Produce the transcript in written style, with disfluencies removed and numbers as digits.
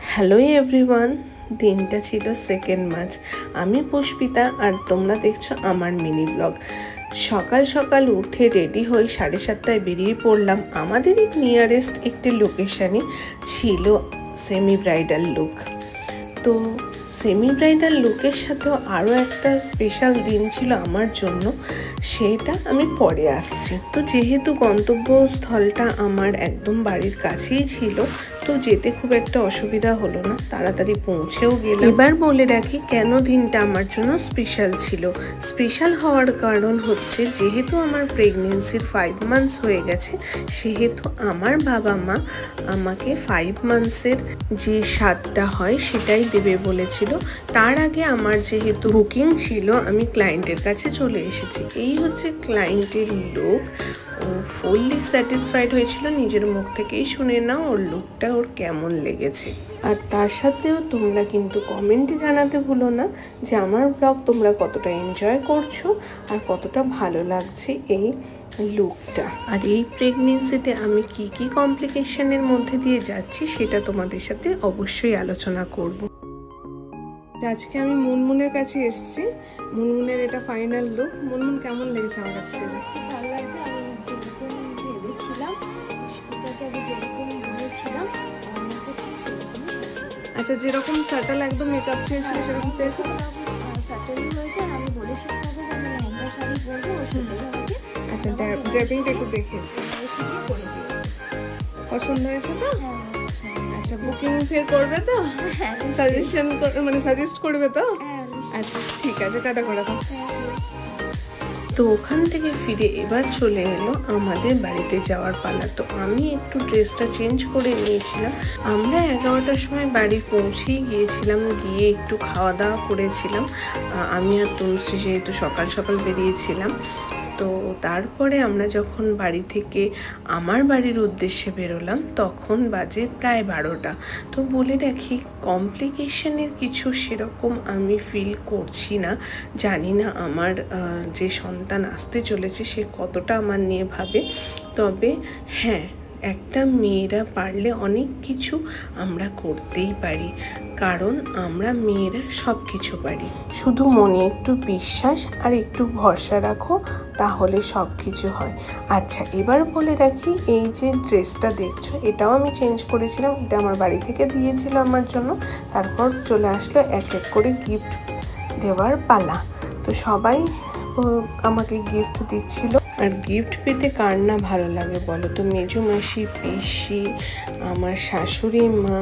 Hello everyone, দিনটা ছিল 2 March. আমি পুষ্পিতা আর তোমরা দেখছো আমার মিনি ব্লগ। সকাল সকাল উঠে রেডি হয়ে 7:30টায় বেরিয়ে পড়লাম। আমাদেরই নিয়ারেস্ট একটি লোকেশানে ছিল সেমি ব্রাইডাল লুক। তো সেমি ব্রাইডাল লুকের সাথেও আরও একটা স্পেশাল দিন ছিল আমার জন্য, সেটা আমি পরে আসছি। তো যেহেতু গন্তব্যস্থলটা আমার একদম বাড়ির কাছেই ছিল, তো যেতে খুব একটা অসুবিধা হলো না, তাড়াতাড়ি পৌঁছেও গেলাম। এবার বলে রাখি কেন দিনটা আমার জন্য স্পেশাল ছিল। স্পেশাল হওয়ার কারণ হচ্ছে, যেহেতু আমার প্রেগনেন্সির 5 মান্থস হয়ে গেছে, সেহেতু আমার বাবা মা আমাকে 5 মান্থসের যে শার্টটা হয় সেটাই দেবে বলেছিল। তার আগে আমার যেহেতু বুকিং ছিল, আমি ক্লায়েন্টের কাছে চলে এসেছি। এই হচ্ছে ক্লায়েন্টের লুক। ও ফুললি স্যাটিসফাইড হয়েছিল, নিজের মুখ থেকেই শুনে নাও ওর লুকটা ওর কেমন লেগেছে। আর তার সাথেও তোমরা কিন্তু কমেন্টে জানাতে ভুলো না যে আমার ব্লগ তোমরা কতটা এনজয় করছো আর কতটা ভালো লাগছে এই লুকটা। আর এই প্রেগনেন্সিতে আমি কি কি কমপ্লিকেশনের মধ্যে দিয়ে যাচ্ছি সেটা তোমাদের সাথে অবশ্যই আলোচনা করব। আজকে আমি মুনমুনের কাছে এসেছি। মুনমুনের এটা ফাইনাল লুক। মুনমুন, কেমন লেগেছে আমার কাছে? ভালো লাগছে। আমি যেরকম ভেবেছিলাম, সেটাকে আমি যেরকম ভেবেছিলাম আমাকে ঠিক সেরকমই। আচ্ছা, যেরকম সাটল একদম মেকআপ চেয়েছিল সেরকম চেয়েছিল? সাটেলই হয়েছে। আর আমি বলেছিলাম যে আমি লেহেঙ্গা শাড়ি পরবো, সেটাই আমাকে। আচ্ছা, ড্রেপিংটা একটু দেখে সেটাই করে দিয়েছে। পছন্দ হয়েছে তো? হ্যাঁ, আচ্ছা, বুকিং ফের করবে তো? সাজেশন মানে সাজেস্ট করবে তো? আচ্ছা ঠিক আছে, টাটা করে দাও। তো ওখান থেকে ফিরে এবার চলে এলো আমাদের বাড়িতে যাওয়ার পালা। তো আমি একটু ড্রেসটা চেঞ্জ করে নিয়েছিলাম। আমরা 11টার সময় বাড়ি পৌঁছেই গিয়েছিলাম। গিয়ে একটু খাওয়া দাওয়া করেছিলাম। আমি আর তনুশ্রী যেহেতু সকাল সকাল বেরিয়েছিলাম, তো তারপরে আমরা যখন বাড়ি থেকে আমার বাড়ির উদ্দেশ্যে বেরোলাম তখন বাজে প্রায় 12টা। তো বলে রাখি, কমপ্লিকেশনের কিছু সেরকম আমি ফিল করছি না। জানি না আমার যে সন্তান আসতে চলেছে সে কতটা আমার নিয়ে ভাবে। তবে হ্যাঁ, একটা মেয়েরা পারলে অনেক কিছু আমরা করতেই পারি, কারণ আমরা মেয়েরা সব কিছু পারি। শুধু মনে একটু বিশ্বাস আর একটু ভরসা রাখো, তাহলে সব কিছু হয়। আচ্ছা, এবার বলে রাখি, এই যে ড্রেসটা দেখছো এটাও আমি চেঞ্জ করেছিলাম। এটা আমার বাড়ি থেকে দিয়েছিল আমার জন্য। তারপর চলে আসলো এক এক করে গিফট দেওয়ার পালা। তো সবাই আমাকে গিফট দিচ্ছিল। আর গিফট পেতে কার না ভালো লাগে বলো তো? মেজো মাসি, পিসি, আমার শাশুড়ি মা,